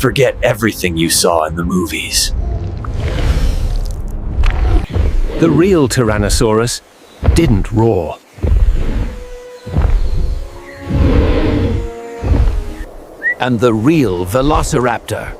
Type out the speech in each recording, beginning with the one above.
Forget everything you saw in the movies. The real Tyrannosaurus didn't roar. And the real Velociraptor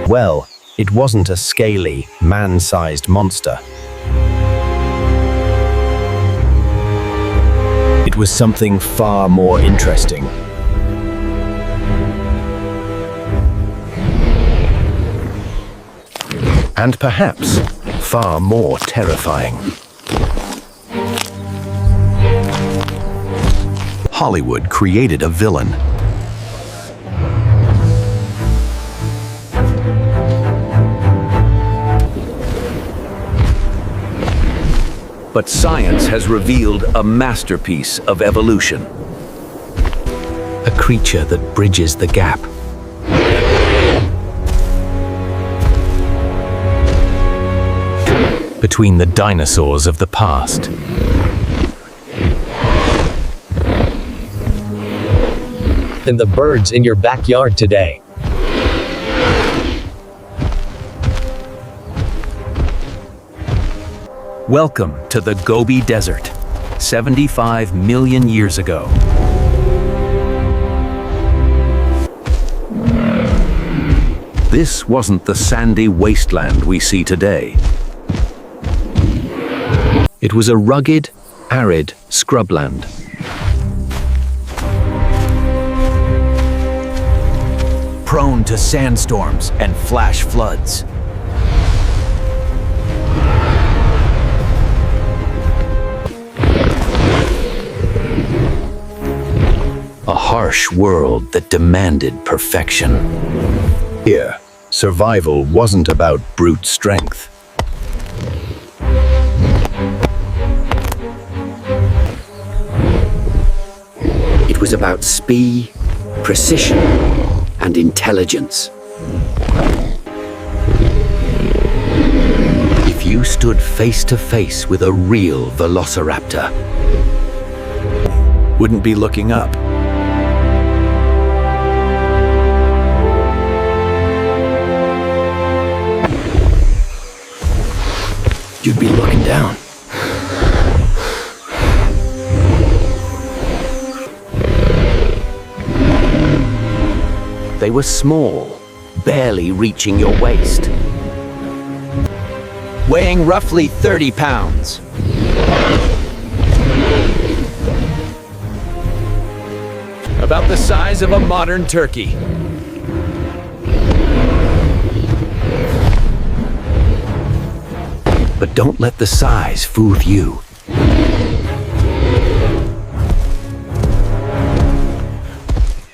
Well, it wasn't a scaly, man-sized monster. It was something far more interesting. And perhaps far more terrifying. Hollywood created a villain. but science has revealed a masterpiece of evolution. A creature that bridges the gap. Between the dinosaurs of the past and the birds in your backyard today. Welcome to the Gobi Desert, 75 million years ago. This wasn't the sandy wasteland we see today. It was a rugged, arid scrubland. Prone to sandstorms and flash floods. A harsh world that demanded perfection. Here, survival wasn't about brute strength. It was about speed, precision, and intelligence. If you stood face to face with a real Velociraptor, wouldn't be looking up. You'd be looking down. They were small, barely reaching your waist. Weighing roughly 30 pounds. About the size of a modern turkey. But don't let the size fool you.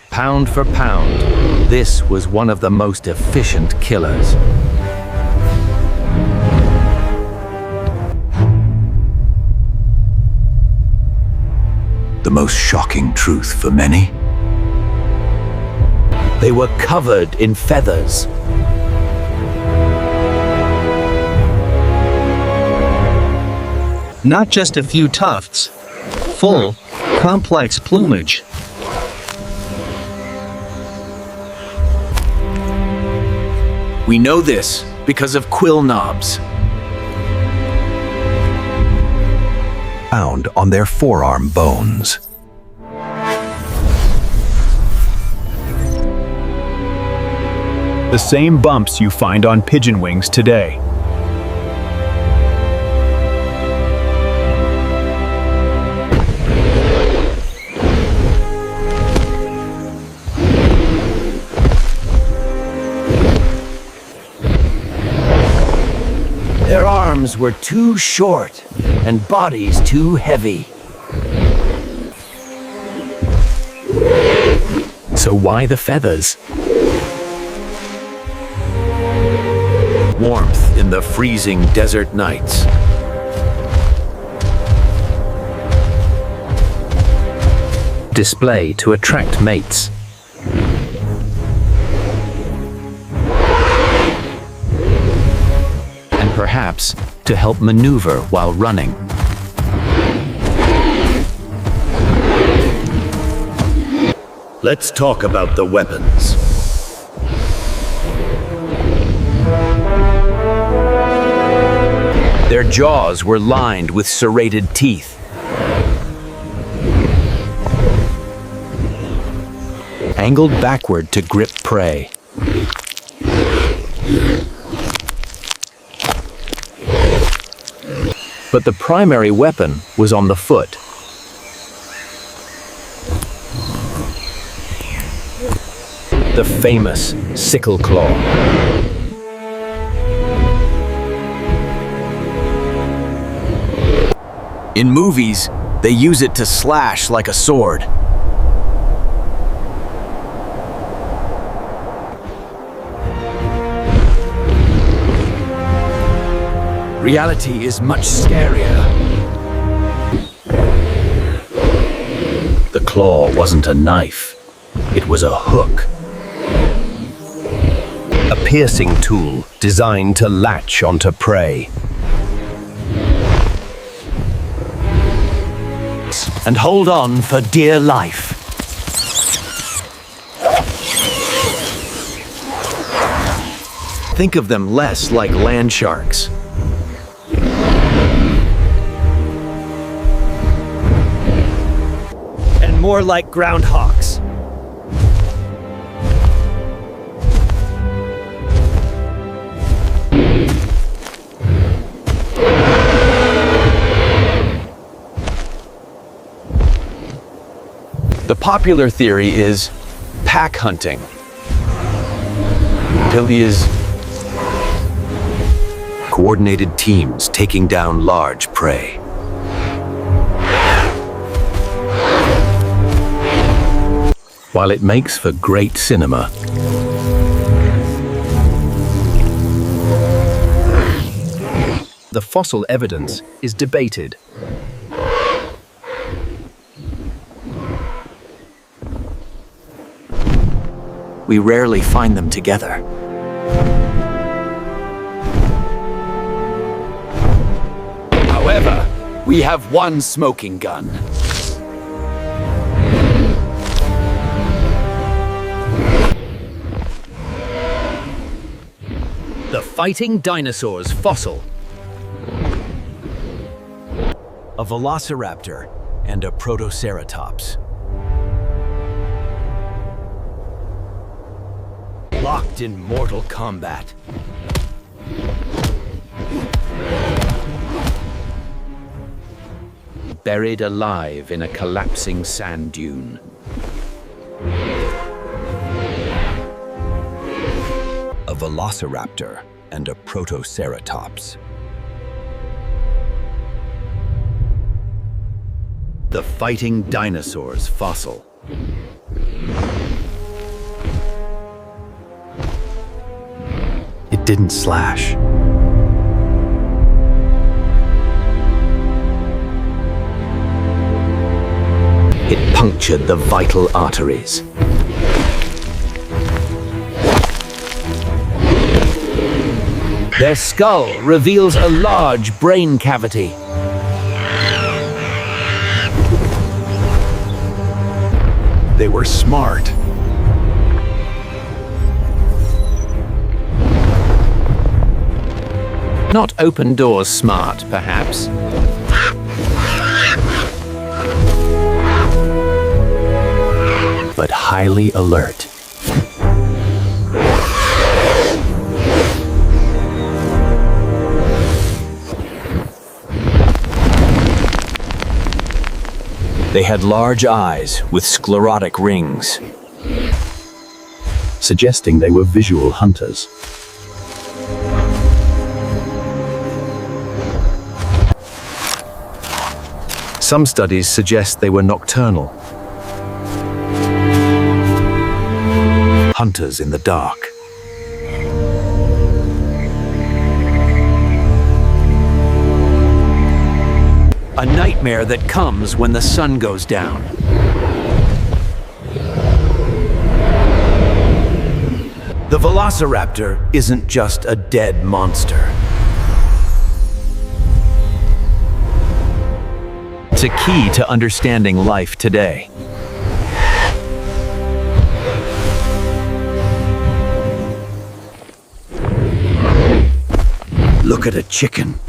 Pound for pound, this was one of the most efficient killers. The most shocking truth for many. They were covered in feathers. Not just a few tufts. Full, complex plumage. We know this because of quill knobs. Found on their forearm bones. The same bumps you find on pigeon wings today. Their arms were too short and bodies too heavy. So why the feathers? Warmth in the freezing desert nights. Display to attract mates. And perhaps to help maneuver while running. Let's talk about the weapons. Their jaws were lined with serrated teeth. Angled backward to grip prey. But the primary weapon was on the foot. The famous sickle claw. In movies, they use it to slash like a sword. Reality is much scarier. The claw wasn't a knife, it was a hook. A piercing tool designed to latch onto prey. And hold on for dear life. Think of them less like land sharks. And more like groundhogs. The popular theory is pack hunting. Coordinated teams taking down large prey. While it makes for great cinema, the fossil evidence is debated. We rarely find them together. However, we have one smoking gun. The fighting dinosaurs fossil. A Velociraptor and a Protoceratops. Locked in mortal combat. Buried alive in a collapsing sand dune. A Velociraptor and a Protoceratops. The fighting dinosaurs fossil. It didn't slash. It punctured the vital arteries. Their skull reveals a large brain cavity. They were smart. Not open doors smart, perhaps. But highly alert. They had large eyes with sclerotic rings, suggesting they were visual hunters. Some studies suggest they were nocturnal, hunters in the dark. A nightmare that comes when the sun goes down. The Velociraptor isn't just a dead monster. It's a key to understanding life today. Look at a chicken.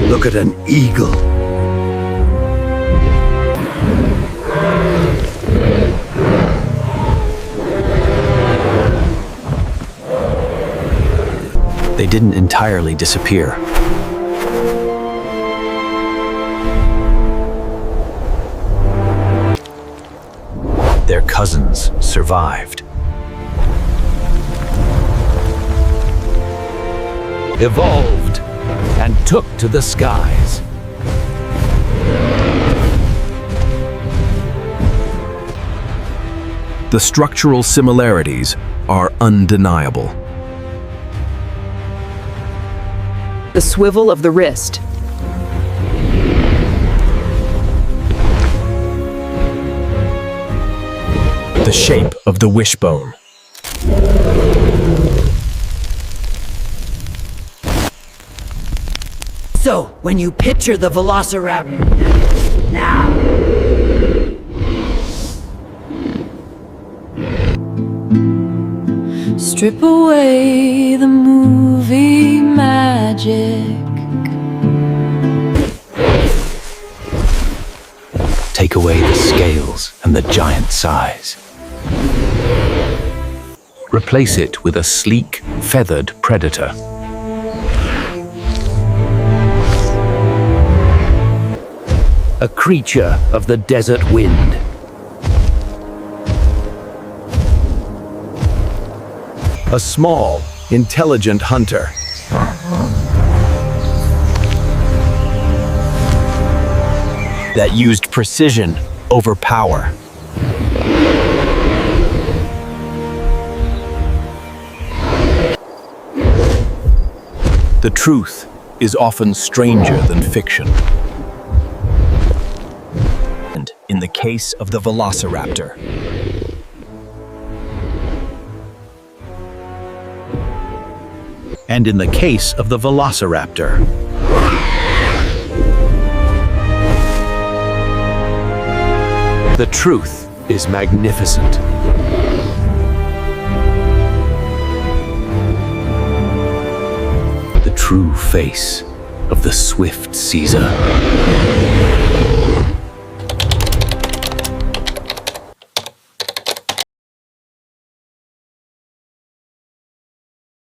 Look at an eagle. They didn't entirely disappear. Their cousins survived. Evolved and took to the skies. The structural similarities are undeniable. The swivel of the wrist. The shape of the wishbone. So, when you picture the Velociraptor, now, strip away the movie magic. Take away the scales and the giant size. Replace it with a sleek, feathered predator. A creature of the desert wind. A small, intelligent hunter. That used precision over power. The truth is often stranger than fiction. And in the case of the Velociraptor, and in the case of the Velociraptor, the truth is magnificent. The true face of the swift Caesar.